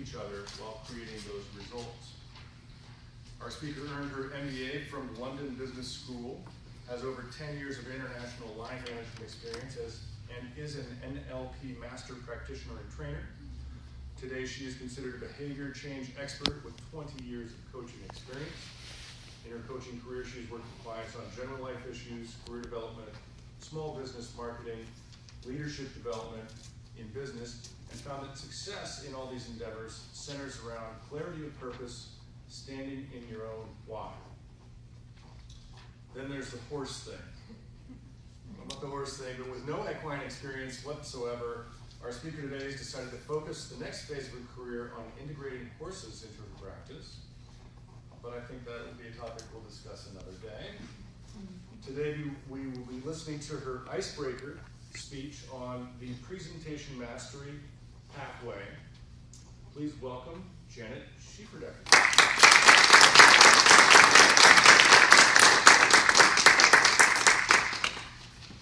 each other while creating those results. Our speaker earned her MBA from London Business School, has over 10 years of international line management experience and is an NLP master practitioner and trainer. Today she is considered a behavior change expert with 20 years of coaching experience. In her coaching career, she has worked with clients on general life issues, career development, small business marketing, leadership development in business, and found that success in all these endeavors centers around clarity of purpose, standing in your own why. Then there's the horse thing. About the horse thing, but with no equine experience whatsoever, our speaker today has decided to focus the next phase of her career on integrating horses into her practice. But I think that will be a topic we'll discuss another day. Today we will be listening to her icebreaker speech on the presentation mastery pathway. Please welcome Janet Schieferdecker.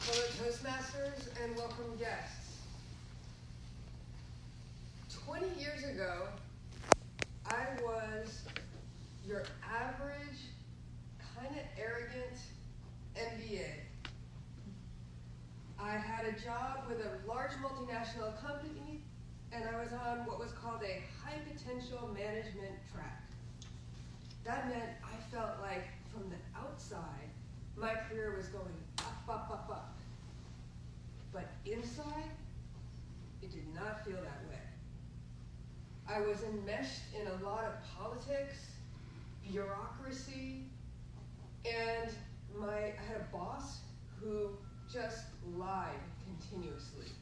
Hello, Toastmasters, and welcome guests. 20 years ago, I was your average, kind of arrogant MBA. I had a job with a large multinational company, and I was on what was called a high potential management track. That meant I felt like from the outside, my career was going up, up, up, up. But inside, it did not feel that way. I was enmeshed in a lot of politics, bureaucracy, and I had a boss who just lied continuously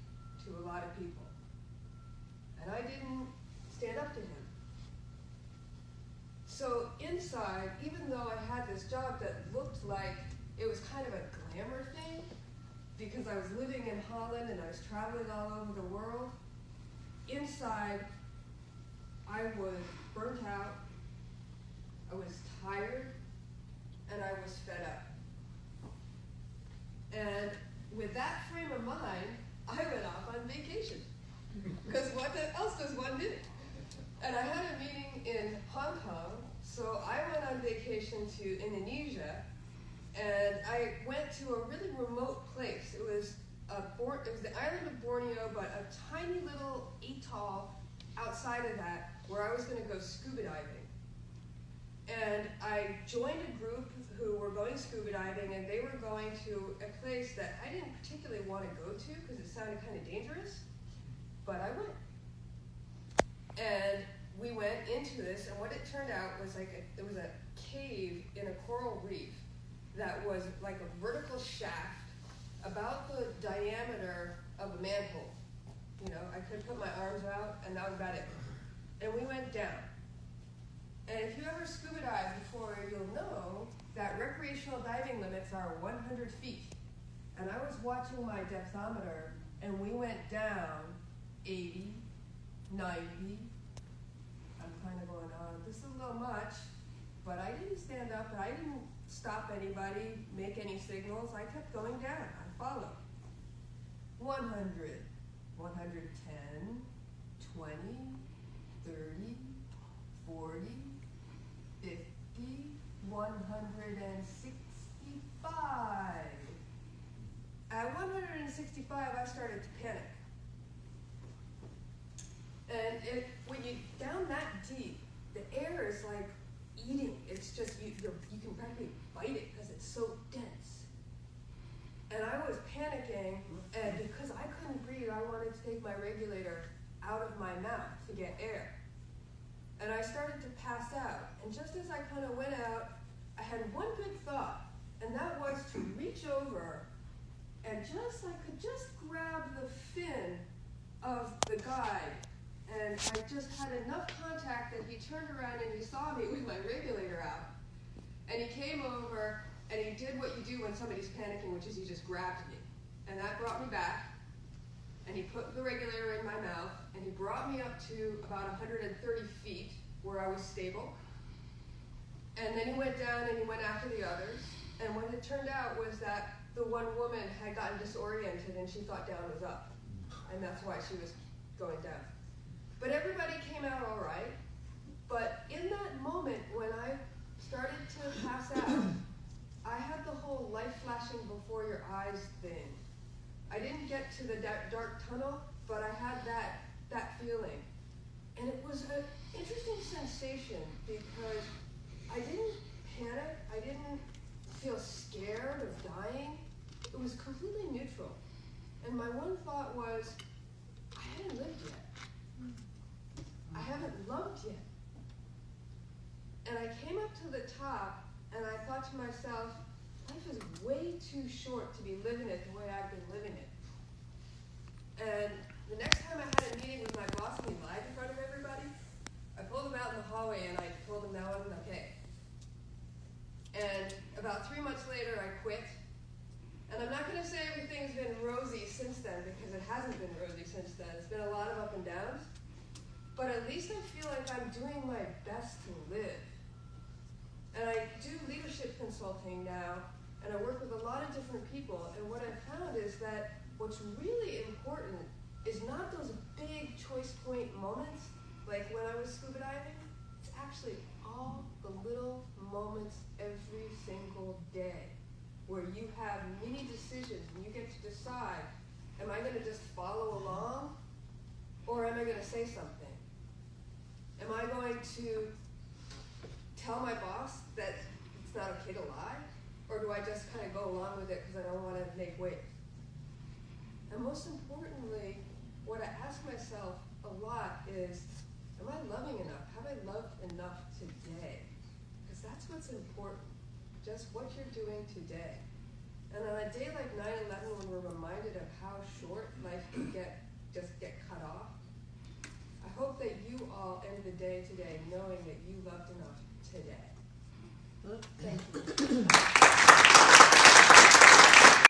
to a lot of people. And I didn't stand up to him. So inside, even though I had this job that looked like it was kind of a glamour thing, because I was living in Holland and I was traveling all over the world, inside I was burnt out, I was tired, and I was fed up. And with that frame of mind, I went off on vacation. Because what else does one do? And I had a meeting in Hong Kong, so I went on vacation to Indonesia, and I went to a really remote place. It was the island of Borneo, but a tiny little atoll outside of that where I was going to go scuba diving. And I joined a group who were going scuba diving, and they were going to a place that I didn't particularly want to go to because it sounded kind of dangerous, but I went. And we went into this, and what it turned out was there was a cave in a coral reef that was like a vertical shaft about the diameter of a manhole. You know, I could put my arms out, and that was about it. And we went down. And if you ever scuba dive before, you'll know that recreational diving limits are 100 feet. And I was watching my depthometer, and we went down 80, 90. I'm kind of going on, this is a little much, but I didn't stand up, and I didn't stop anybody, make any signals. I kept going down. I followed. 100, 110, 20, 30, 40, 50, 165. At 165, I started to panic. And when you down that deep, the air is like eating. It's just, you can practically bite it because it's so dense. And I was panicking, and because I couldn't breathe, I wanted to take my regulator out of my mouth to get air. And I started to pass out. And just as I kind of went out, I had one good thought, and that was to reach over and I could just grab the fin of the guide. And I just had enough contact that he turned around and he saw me with my regulator out. And he came over and he did what you do when somebody's panicking, which is he just grabbed me. And that brought me back. And he put the regulator in my mouth, and he brought me up to about 130 feet where I was stable. And then he went down and he went after the others. And what it turned out was that the one woman had gotten disoriented and she thought down was up. And that's why she was going down. But everybody came out all right. to the dark tunnel, but I had that feeling. And it was an interesting sensation because I didn't panic, I didn't feel scared of dying. It was completely neutral. And my one thought was, I haven't lived yet. I haven't loved yet. And I came up to the top and I thought to myself, life is way too short to be living it the way I've been living it. And the next time I had a meeting with my boss and he lied in front of everybody, I pulled him out in the hallway and I told him that wasn't okay. And about 3 months later, I quit. And I'm not going to say everything's been rosy since then, because it hasn't been rosy since then. It's been a lot of up and downs. But at least I feel like I'm doing my best to live. And I do leadership consulting now, and I work with a lot of different people. And what I've found is that what's really important is not those big choice point moments, like when I was scuba diving. It's actually all the little moments every single day where you have many decisions and you get to decide, am I going to just follow along or am I going to say something? Am I going to tell my boss that it's not okay to lie? Or do I just kind of go along with it because I don't want to make waves? And most importantly, what I ask myself a lot is, am I loving enough? Have I loved enough today? Because that's what's important, just what you're doing today. And on a day like 9/11, when we're reminded of how short life can just get cut off, I hope that you all end the day today knowing that you loved enough today.